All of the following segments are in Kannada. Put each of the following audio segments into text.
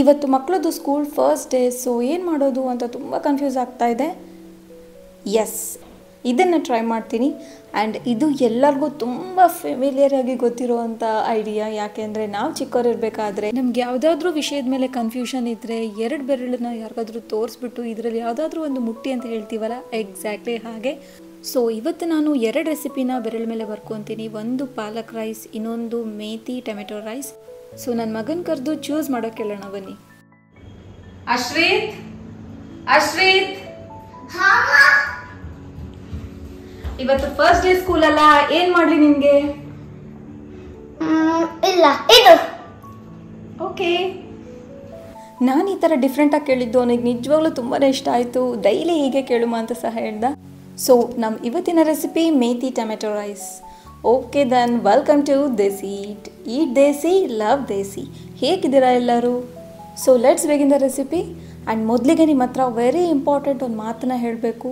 ಇವತ್ತು ಮಕ್ಕಳದು ಸ್ಕೂಲ್ ಫಸ್ಟ್ ಡೇ, ಸೊ ಏನು ಮಾಡೋದು ಅಂತ ತುಂಬ ಕನ್ಫ್ಯೂಸ್ ಆಗ್ತಾ ಇದೆ. ಎಸ್, ಇದನ್ನು ಟ್ರೈ ಮಾಡ್ತೀನಿ. ಆ್ಯಂಡ್ ಇದು ಎಲ್ಲರಿಗೂ ತುಂಬ ಫೆಮಿಲಿಯರ್ ಆಗಿ ಗೊತ್ತಿರುವಂಥ ಐಡಿಯಾ. ಯಾಕೆಂದರೆ ನಾವು ಚಿಕ್ಕವರಿರಬೇಕಾದ್ರೆ ನಮ್ಗೆ ಯಾವುದಾದ್ರೂ ವಿಷಯದ ಮೇಲೆ ಕನ್ಫ್ಯೂಷನ್ ಇದ್ದರೆ ಎರಡು ಬೆರಳನ್ನ ಯಾರಿಗಾದ್ರೂ ತೋರಿಸ್ಬಿಟ್ಟು ಇದರಲ್ಲಿ ಯಾವುದಾದ್ರೂ ಒಂದು ಮುಟ್ಟಿ ಅಂತ ಹೇಳ್ತೀವಲ್ಲ, ಎಕ್ಸಾಕ್ಟ್ಲಿ ಹಾಗೆ. ಸೊ ಇವತ್ತು ನಾನು 2 ರೆಸಿಪಿನ ಬೆರಳ ಮೇಲೆ ಬರ್ಕೊತೀನಿ. ಒಂದು ಪಾಲಕ್ ರೈಸ್, ಇನ್ನೊಂದು ಮೇಥಿ ಟೊಮೆಟೊ ರೈಸ್. ಸೊ ನನ್ನ ಮಗನ ಕರೆದು ಚೂಸ್ ಮಾಡೋಕೆ ಹೇಳೋಣ ಬನ್ನಿ. ಅಶ್ರೀತ್, ಅಶ್ರೀತ್, ಇವತ್ತು ಫಸ್ಟ್ ಡೇ ಸ್ಕೂಲ್ ಅಲ್ಲ, ಏನ್ ಮಾಡ್ಲಿ ನಿನ್ಗೆ? ಇಲ್ಲ ಇದು ಓಕೆ. ನಾನು ಈ ಥರ ಡಿಫ್ರೆಂಟಾಗಿ ಕೇಳಿದ್ದು ಅವನಿಗೆ ನಿಜವಾಗ್ಲೂ ತುಂಬಾ ಇಷ್ಟ ಆಯಿತು. ಡೈಲಿ ಹೀಗೆ ಕೇಳುಮ ಅಂತ ಸಹ ಹೇಳ್ದ. ಸೊ ನಮ್ಮ ಇವತ್ತಿನ recipe methi tomato rice. Okay then, welcome to desi eat desi love desi. ಹೇಗಿದ್ದೀರಾ ಎಲ್ಲರೂ? So let's begin the recipe. And ಮೊದಲಿಗೆ ನಿಮ್ಮ ಹತ್ರ ವೆರಿ ಇಂಪಾರ್ಟೆಂಟ್ ಒಂದು ಮಾತನ್ನ ಹೇಳಬೇಕು.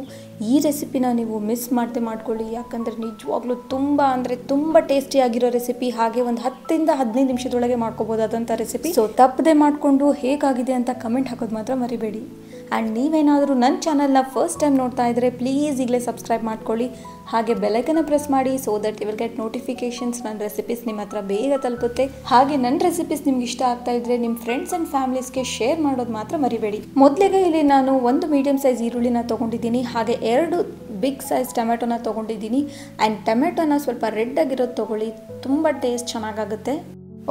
ಈ ರೆಸಿಪಿನ ನೀವು ಮಿಸ್ ಮಾಡದೆ ಮಾಡ್ಕೊಳ್ಳಿ. ಯಾಕಂದರೆ ನಿಜವಾಗ್ಲೂ ತುಂಬ ಅಂದರೆ ತುಂಬ ಟೇಸ್ಟಿಯಾಗಿರೋ ರೆಸಿಪಿ. ಹಾಗೆ ಒಂದು 10 to 15 ನಿಮಿಷದೊಳಗೆ ಮಾಡ್ಕೋಬೋದಾದಂಥ ರೆಸಿಪಿ. ಸೊ ತಪ್ಪದೆ ಮಾಡಿಕೊಂಡು ಹೇಗಾಗಿದೆ ಅಂತ ಕಮೆಂಟ್ ಹಾಕೋದು ಮಾತ್ರ ಮರಿಬೇಡಿ. ಆ್ಯಂಡ್ ನೀವೇನಾದರೂ ನನ್ನ ಚಾನಲ್ನ ಫಸ್ಟ್ ಟೈಮ್ ನೋಡ್ತಾ ಇದ್ದರೆ ಪ್ಲೀಸ್ ಈಗಲೇ ಸಬ್ಸ್ಕ್ರೈಬ್ ಮಾಡ್ಕೊಳ್ಳಿ. ಹಾಗೆ ಬೆಲೈಕನ್ನ ಪ್ರೆಸ್ ಮಾಡಿ, so that you will get notifications. ನನ್ನ ರೆಸಿಪೀಸ್ ನಿಮ್ಮ ಹತ್ರ ಬೇಗ ತಲುಪುತ್ತೆ. ಹಾಗೆ ನನ್ನ ರೆಸಿಪೀಸ್ ನಿಮ್ಗೆ ಇಷ್ಟ ಆಗ್ತಾ ಇದ್ದರೆ ನಿಮ್ಮ ಫ್ರೆಂಡ್ಸ್ ಆ್ಯಂಡ್ ಫ್ಯಾಮಿಲೀಸ್ಗೆ ಶೇರ್ ಮಾಡೋದು ಮಾತ್ರ ಮರಿಬೇಡಿ. ಮೊದಲಿಗೆ ಇಲ್ಲಿ ನಾನು ಒಂದು ಮೀಡಿಯಮ್ ಸೈಜ್ ಈರುಳ್ಳಿನ ತೊಗೊಂಡಿದ್ದೀನಿ. ಹಾಗೆ 2 ಬಿಗ್ ಸೈಜ್ ಟೊಮೆಟೊನ ತೊಗೊಂಡಿದ್ದೀನಿ. ಆ್ಯಂಡ್ ಟೊಮೆಟೊನ ಸ್ವಲ್ಪ ರೆಡ್ ಆಗಿರೋದು ತೊಗೊಳ್ಳಿ, ತುಂಬ ಟೇಸ್ಟ್ ಚೆನ್ನಾಗಾಗುತ್ತೆ.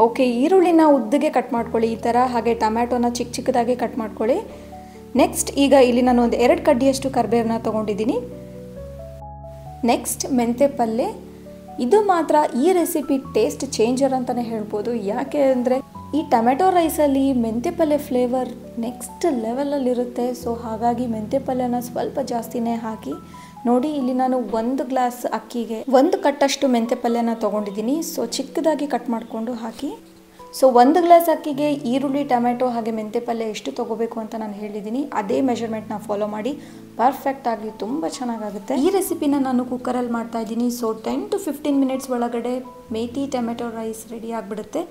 ಓಕೆ, ಈರುಳ್ಳಿನ ಉದ್ದಗೆ ಕಟ್ ಮಾಡ್ಕೊಳ್ಳಿ ಈ ಥರ. ಹಾಗೆ ಟೊಮೆಟೊನ ಚಿಕ್ಕ ಚಿಕ್ಕದಾಗಿ ಕಟ್ ಮಾಡ್ಕೊಳ್ಳಿ. ನೆಕ್ಸ್ಟ್ ಈಗ ಇಲ್ಲಿ ನಾನು ಒಂದು 2 ಕಡ್ಡಿಯಷ್ಟು ಕರಿಬೇವನ್ನ ತೊಗೊಂಡಿದ್ದೀನಿ. ನೆಕ್ಸ್ಟ್ ಮೆಂತ್ಯ ಪಲ್ಯ. ಇದು ಮಾತ್ರ ಈ ರೆಸಿಪಿ ಟೇಸ್ಟ್ ಚೇಂಜರ್ ಅಂತಲೇ ಹೇಳ್ಬೋದು. ಯಾಕೆ ಅಂದರೆ ಈ ಟೊಮೆಟೊ ರೈಸಲ್ಲಿ ಮೆಂತ್ಯ ಪಲ್ಯ ಫ್ಲೇವರ್ ನೆಕ್ಸ್ಟ್ ಲೆವೆಲಲ್ಲಿರುತ್ತೆ. ಸೊ ಹಾಗಾಗಿ ಮೆಂತ್ಯ ಪಲ್ಯನ ಸ್ವಲ್ಪ ಜಾಸ್ತಿನೇ ಹಾಕಿ. ನೋಡಿ, ಇಲ್ಲಿ ನಾನು 1 ಗ್ಲಾಸ್ ಅಕ್ಕಿಗೆ 1 ಕಟ್ಟಷ್ಟು ಮೆಂತ್ಯ ಪಲ್ಯನ ತೊಗೊಂಡಿದ್ದೀನಿ. ಸೊ ಚಿಕ್ಕದಾಗಿ ಕಟ್ ಮಾಡಿಕೊಂಡು ಹಾಕಿ. ಸೊ 1 ಗ್ಲಾಸ್ ಅಕ್ಕಿಗೆ ಈರುಳ್ಳಿ, ಟೊಮೆಟೊ ಹಾಗೆ ಮೆಂತ್ಯ ಪಲ್ಯ ಎಷ್ಟು ತೊಗೋಬೇಕು ಅಂತ ನಾನು ಹೇಳಿದ್ದೀನಿ. ಅದೇ ಮೆಷರ್ಮೆಂಟ್ನ ಫಾಲೋ ಮಾಡಿ. ಪರ್ಫೆಕ್ಟಾಗಿ ತುಂಬ ಚೆನ್ನಾಗಾಗುತ್ತೆ. ಈ ರೆಸಿಪಿನ ನಾನು ಕುಕ್ಕರಲ್ಲಿ ಮಾಡ್ತಾ ಇದ್ದೀನಿ. ಸೊ 10 to 15 ಮಿನಿಟ್ಸ್ ಒಳಗಡೆ ಮೇಥಿ ಟೊಮೆಟೊ ರೈಸ್ ರೆಡಿ ಆಗಿಬಿಡುತ್ತೆ.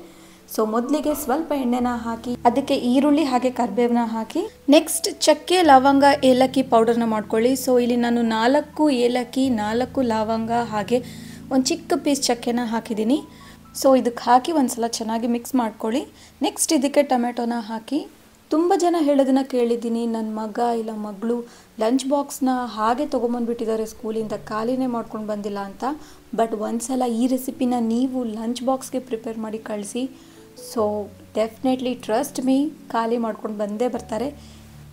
ಸೊ ಮೊದಲಿಗೆ ಸ್ವಲ್ಪ ಎಣ್ಣೆನ ಹಾಕಿ ಅದಕ್ಕೆ ಈರುಳ್ಳಿ ಹಾಗೆ ಕರಿಬೇವನ್ನ ಹಾಕಿ, ನೆಕ್ಸ್ಟ್ ಚಕ್ಕೆ, ಲವಂಗ, ಏಲಕ್ಕಿ ಪೌಡರ್ನ ಮಾಡ್ಕೊಳ್ಳಿ. ಸೊ ಇಲ್ಲಿ ನಾನು 4 ಏಲಕ್ಕಿ, 4 ಲವಂಗ ಹಾಗೆ ಒಂದು ಚಿಕ್ಕ ಪೀಸ್ ಚಕ್ಕೆನ ಹಾಕಿದ್ದೀನಿ. ಸೊ ಇದಕ್ಕೆ ಹಾಕಿ ಒಂದ್ಸಲ ಚೆನ್ನಾಗಿ ಮಿಕ್ಸ್ ಮಾಡ್ಕೊಳ್ಳಿ. ನೆಕ್ಸ್ಟ್ ಇದಕ್ಕೆ ಟೊಮೆಟೊನ ಹಾಕಿ. ತುಂಬ ಜನ ಹೇಳೋದನ್ನ ಕೇಳಿದ್ದೀನಿ, ನನ್ನ ಮಗ ಇಲ್ಲ ಮಗಳು ಲಂಚ್ ಬಾಕ್ಸ್ನ ಹಾಗೆ ತೊಗೊಂಬಂದ್ಬಿಟ್ಟಿದ್ದಾರೆ ಸ್ಕೂಲಿಂದ, ಖಾಲಿನೇ ಮಾಡ್ಕೊಂಡು ಬಂದಿಲ್ಲ ಅಂತ. ಬಟ್ ಒಂದ್ಸಲ ಈ ರೆಸಿಪಿನ ನೀವು ಲಂಚ್ ಬಾಕ್ಸ್ಗೆ ಪ್ರಿಪೇರ್ ಮಾಡಿ ಕಳಿಸಿ. ಸೊ ಡೆಫಿನೆಟ್ಲಿ ಟ್ರಸ್ಟ್ ಮೀ, ಖಾಲಿ ಮಾಡ್ಕೊಂಡು ಬಂದೇ ಬರ್ತಾರೆ.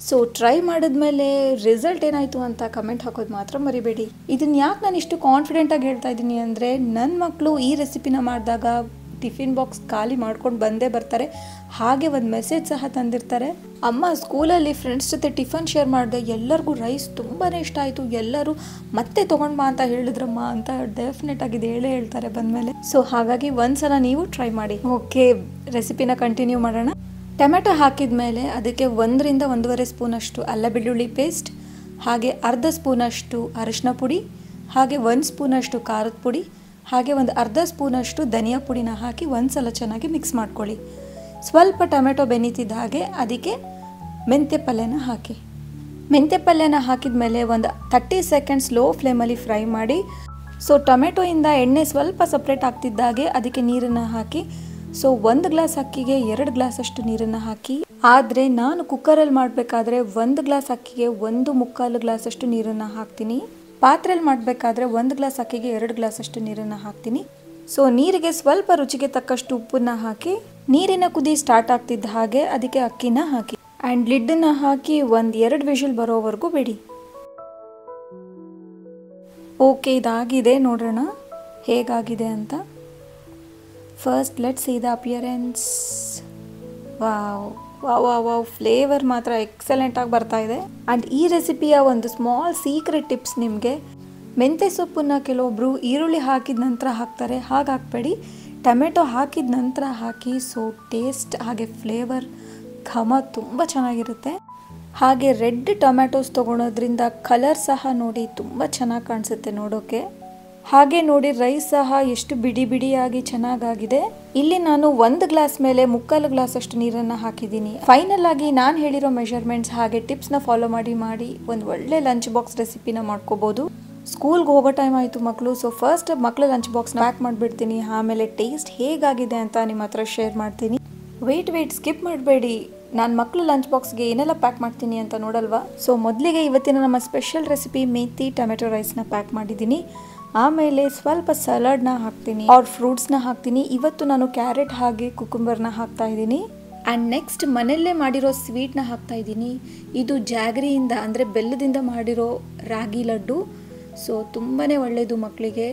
ಸೊ ಟ್ರೈ ಮಾಡಿದ್ಮೇಲೆ ರಿಸಲ್ಟ್ ಏನಾಯಿತು ಅಂತ ಕಮೆಂಟ್ ಹಾಕೋದು ಮಾತ್ರ ಮರಿಬೇಡಿ. ಇದನ್ನು ಯಾಕೆ ನಾನು ಇಷ್ಟು ಕಾನ್ಫಿಡೆಂಟಾಗಿ ಹೇಳ್ತಾ ಇದ್ದೀನಿ ಅಂದರೆ, ನನ್ನ ಮಕ್ಕಳು ಈ ರೆಸಿಪಿನ ಮಾಡಿದಾಗ ಟಿಫಿನ್ ಬಾಕ್ಸ್ ಖಾಲಿ ಮಾಡ್ಕೊಂಡು ಬಂದೇ ಬರ್ತಾರೆ. ಹಾಗೆ ಒಂದು ಮೆಸೇಜ್ ಸಹ ತಂದಿರ್ತಾರೆ, ಅಮ್ಮ ಸ್ಕೂಲಲ್ಲಿ ಫ್ರೆಂಡ್ಸ್ ಜೊತೆ ಟಿಫನ್ ಶೇರ್ ಮಾಡಿದೆ, ಎಲ್ಲರಿಗೂ ರೈಸ್ ತುಂಬಾ ಇಷ್ಟ ಆಯಿತು, ಎಲ್ಲರೂ ಮತ್ತೆ ತೊಗೊಂಡು ಬಾ ಅಂತ ಹೇಳಿದ್ರಮ್ಮ ಅಂತ ಡೆಫಿನೆಟ್ ಆಗಿ ಹೇಳೇ ಹೇಳ್ತಾರೆ ಬಂದಮೇಲೆ. ಸೊ ಹಾಗಾಗಿ ಒಂದ್ಸಲ ನೀವು ಟ್ರೈ ಮಾಡಿ. ಓಕೆ, ರೆಸಿಪಿನ ಕಂಟಿನ್ಯೂ ಮಾಡೋಣ. ಟೊಮೆಟೊ ಹಾಕಿದ ಮೇಲೆ ಅದಕ್ಕೆ 1 to 1.5 ಸ್ಪೂನಷ್ಟು ಅಲ್ಲ ಬೆಳ್ಳುಳ್ಳಿ ಪೇಸ್ಟ್, ಹಾಗೆ ಅರ್ಧ ಸ್ಪೂನಷ್ಟು ಅರಿಶಿನ ಪುಡಿ, ಹಾಗೆ 1 ಸ್ಪೂನಷ್ಟು ಖಾರದ ಪುಡಿ, ಹಾಗೆ ಒಂದು ಅರ್ಧ ಸ್ಪೂನಷ್ಟು ಧನಿಯಾ ಪುಡಿನ ಹಾಕಿ ಒಂದ್ಸಲ ಚೆನ್ನಾಗಿ ಮಿಕ್ಸ್ ಮಾಡ್ಕೊಳ್ಳಿ. ಸ್ವಲ್ಪ ಟೊಮೆಟೊ ಬೆನೀತಿದ್ದ ಹಾಗೆ ಅದಕ್ಕೆ ಮೆಂತ್ಯ ಪಲ್ಯನ ಹಾಕಿ. ಮೆಂತ್ಯ ಪಲ್ಯನ ಹಾಕಿದ ಮೇಲೆ ಒಂದು 30 ಸೆಕೆಂಡ್ಸ್ ಲೋ ಫ್ಲೇಮಲ್ಲಿ ಫ್ರೈ ಮಾಡಿ. ಸೊ ಟೊಮೆಟೊಯಿಂದ ಎಣ್ಣೆ ಸ್ವಲ್ಪ ಸಪ್ರೇಟ್ ಆಗ್ತಿದ್ದಾಗೆ ಅದಕ್ಕೆ ನೀರನ್ನು ಹಾಕಿ. ಸೊ 1 ಗ್ಲಾಸ್ ಅಕ್ಕಿಗೆ 2 ಗ್ಲಾಸಷ್ಟು ನೀರನ್ನು ಹಾಕಿ. ಆದರೆ ನಾನು ಕುಕ್ಕರಲ್ಲಿ ಮಾಡಬೇಕಾದ್ರೆ 1 ಗ್ಲಾಸ್ ಅಕ್ಕಿಗೆ 1.25 ಗ್ಲಾಸಷ್ಟು ನೀರನ್ನು ಹಾಕ್ತೀನಿ. ಪಾತ್ರೆಯಲ್ಲಿ ಮಾಡಬೇಕಾದ್ರೆ 1 ಗ್ಲಾಸ್ ಅಕ್ಕಿಗೆ 2 ಗ್ಲಾಸಷ್ಟು ನೀರನ್ನು ಹಾಕ್ತೀನಿ. ಸೊ ನೀರಿಗೆ ಸ್ವಲ್ಪ ರುಚಿಗೆ ತಕ್ಕಷ್ಟು ಉಪ್ಪನ್ನ ಹಾಕಿ, ನೀರಿನ ಕುದಿ ಸ್ಟಾರ್ಟ್ ಆಗ್ತಿದ್ದ ಹಾಗೆ ಅದಕ್ಕೆ ಅಕ್ಕಿನ ಹಾಕಿ. ಆ್ಯಂಡ್ ಲಿಡ್ಡನ್ನು ಹಾಕಿ 1-2 ವಿಷಲ್ ಬರೋವರೆಗೂ ಬಿಡಿ. ಓಕೆ, ಇದಾಗಿದೆ. ನೋಡೋಣ ಹೇಗಾಗಿದೆ ಅಂತ. First let's see the appearance. Wow wow wow wow, flavour ಮಾತ್ರ ಎಕ್ಸಲೆಂಟಾಗಿ ಬರ್ತಾ ಇದೆ. ಆ್ಯಂಡ್ ಈ ರೆಸಿಪಿಯ ಒಂದು ಸ್ಮಾಲ್ ಸೀಕ್ರೆಟ್ ಟಿಪ್ಸ್ ನಿಮಗೆ, ಮೆಂತ್ಯ ಸೊಪ್ಪನ್ನು ಕೆಲವೊಬ್ಬರು ಈರುಳ್ಳಿ ಹಾಕಿದ ನಂತರ ಹಾಕ್ತಾರೆ, ಹಾಗೆ ಹಾಕಬೇಡಿ, ಟೊಮೆಟೊ ಹಾಕಿದ ನಂತರ ಹಾಕಿ. ಸೊ ಟೇಸ್ಟ್ ಹಾಗೆ ಫ್ಲೇವರ್ ಘಮ ತುಂಬ ಚೆನ್ನಾಗಿರುತ್ತೆ. ಹಾಗೆ ರೆಡ್ ಟೊಮೆಟೊಸ್ ತೊಗೊಳೋದ್ರಿಂದ ಕಲರ್ ಸಹ ನೋಡಿ ತುಂಬ ಚೆನ್ನಾಗಿ ಕಾಣಿಸುತ್ತೆ ನೋಡೋಕ್ಕೆ. ಹಾಗೆ ನೋಡಿ ರೈಸ್ ಸಹ ಎಷ್ಟು ಬಿಡಿ ಬಿಡಿಯಾಗಿ ಚೆನ್ನಾಗಾಗಿದೆ. ಇಲ್ಲಿ ನಾನು 1 ಗ್ಲಾಸ್ ಮೇಲೆ 3/4 ಗ್ಲಾಸ್ ಅಷ್ಟು ನೀರನ್ನು ಹಾಕಿದ್ದೀನಿ. ಫೈನಲ್ ಆಗಿ ನಾನು ಹೇಳಿರೋ ಮೆಷರ್ಮೆಂಟ್ಸ್ ಹಾಗೆ ಟಿಪ್ಸ್ನ ಫಾಲೋ ಮಾಡಿ ಒಂದು ಒಳ್ಳೆ ಲಂಚ್ ಬಾಕ್ಸ್ ರೆಸಿಪಿನ ಮಾಡ್ಕೋಬಹುದು. ಸ್ಕೂಲ್ಗೆ ಹೋಗೋ ಟೈಮ್ ಆಯಿತು ಮಕ್ಕಳು. ಸೊ ಫಸ್ಟ್ ಮಕ್ಕಳ ಲಂಚ್ ಬಾಕ್ಸ್ನ ಪ್ಯಾಕ್ ಮಾಡಿಬಿಡ್ತೀನಿ. ಆಮೇಲೆ ಟೇಸ್ಟ್ ಹೇಗಾಗಿದೆ ಅಂತ ನಿಮ್ಮ ಹತ್ರ ಶೇರ್ ಮಾಡ್ತೀನಿ. ವೆಯ್ಟ್ ಸ್ಕಿಪ್ ಮಾಡಬೇಡಿ. ನಾನು ಮಕ್ಕಳು ಲಂಚ್ ಬಾಕ್ಸ್ಗೆ ಏನೆಲ್ಲ ಪ್ಯಾಕ್ ಮಾಡ್ತೀನಿ ಅಂತ ನೋಡಲ್ವಾ. ಸೊ ಮೊದಲಿಗೆ ಇವತ್ತಿನ ನಮ್ಮ ಸ್ಪೆಷಲ್ ರೆಸಿಪಿ ಮೇಥಿ ಟೊಮೆಟೊ ರೈಸ್ನ ಪ್ಯಾಕ್ ಮಾಡಿದ್ದೀನಿ. ಆಮೇಲೆ ಸ್ವಲ್ಪ ಸಲಾಡ್ನ ಹಾಕ್ತೀನಿ ಆರ್ ಫ್ರೂಟ್ಸ್ನ ಹಾಕ್ತೀನಿ. ಇವತ್ತು ನಾನು ಕ್ಯಾರೆಟ್ ಹಾಗೆ ಕುಕುಂಬರ್ನ ಹಾಕ್ತಾ ಇದ್ದೀನಿ. ಆ್ಯಂಡ್ ನೆಕ್ಸ್ಟ್ ಮನೆಯಲ್ಲೇ ಮಾಡಿರೋ ಸ್ವೀಟ್ನ ಹಾಕ್ತಾ ಇದ್ದೀನಿ. ಇದು ಜಾಗರಿಯಿಂದ ಅಂದರೆ ಬೆಲ್ಲದಿಂದ ಮಾಡಿರೋ ರಾಗಿ ಲಡ್ಡು. ಸೊ ತುಂಬಾ ಒಳ್ಳೆಯದು ಮಕ್ಕಳಿಗೆ.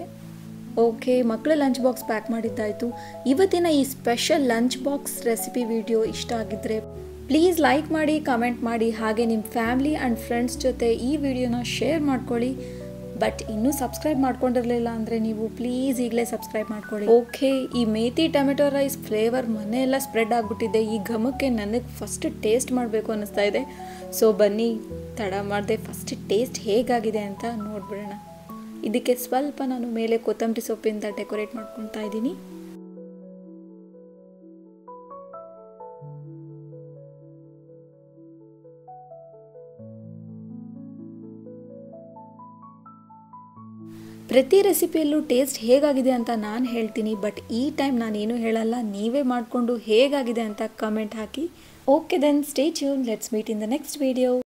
ಓಕೆ, ಮಕ್ಕಳ ಲಂಚ್ ಬಾಕ್ಸ್ ಪ್ಯಾಕ್ ಮಾಡಿದ್ದಾಯಿತು. ಇವತ್ತಿನ ಈ special lunch box recipe video ಇಷ್ಟ ಆಗಿದ್ದರೆ ಪ್ಲೀಸ್ ಲೈಕ್ ಮಾಡಿ, ಕಮೆಂಟ್ ಮಾಡಿ, ಹಾಗೆ ನಿಮ್ಮ ಫ್ಯಾಮಿಲಿ ಆ್ಯಂಡ್ ಫ್ರೆಂಡ್ಸ್ ಜೊತೆ ಈ ವಿಡಿಯೋನ ಶೇರ್ ಮಾಡ್ಕೊಳ್ಳಿ. ಬಟ್ ಇನ್ನೂ ಸಬ್ಸ್ಕ್ರೈಬ್ ಮಾಡ್ಕೊಂಡಿರಲಿಲ್ಲ ಅಂದರೆ ನೀವು ಪ್ಲೀಸ್ ಈಗಲೇ ಸಬ್ಸ್ಕ್ರೈಬ್ ಮಾಡ್ಕೊಳ್ಳಿ. ಓಕೆ, ಈ ಮೇಥಿ ಟೊಮೆಟೊ ರೈಸ್ ಫ್ಲೇವರ್ ಮನೆಯೆಲ್ಲ ಸ್ಪ್ರೆಡ್ ಆಗಿಬಿಟ್ಟಿದೆ. ಈ ಘಮಕ್ಕೆ ನನಗೆ ಫಸ್ಟ್ ಟೇಸ್ಟ್ ಮಾಡಬೇಕು ಅನ್ನಿಸ್ತಾ ಇದೆ. ಸೊ ಬನ್ನಿ ತಡ ಮಾಡದೆ ಫಸ್ಟ್ ಟೇಸ್ಟ್ ಹೇಗಾಗಿದೆ ಅಂತ ನೋಡ್ಬಿಡೋಣ. ಇದಕ್ಕೆ ಸ್ವಲ್ಪ ನಾನು ಮೇಲೆ ಕೊತ್ತಂಬರಿ ಸೊಪ್ಪಿಂದ ಡೆಕೋರೇಟ್ ಮಾಡ್ಕೊತಾ ಇದ್ದೀನಿ. ಪ್ರತಿ ರೆಸಿಪಿಯಲ್ಲೂ ಟೇಸ್ಟ್ ಹೇಗಾಗಿದೆ ಅಂತ ನಾನು ಹೇಳ್ತೀನಿ. ಬಟ್ ಈ ಟೈಮ್ ನಾನೇನು ಹೇಳಲ್ಲ, ನೀವೇ ಮಾಡಿಕೊಂಡು ಹೇಗಾಗಿದೆ ಅಂತ ಕಮೆಂಟ್ ಹಾಕಿ. Okay then stay tune. Let's meet in the next video.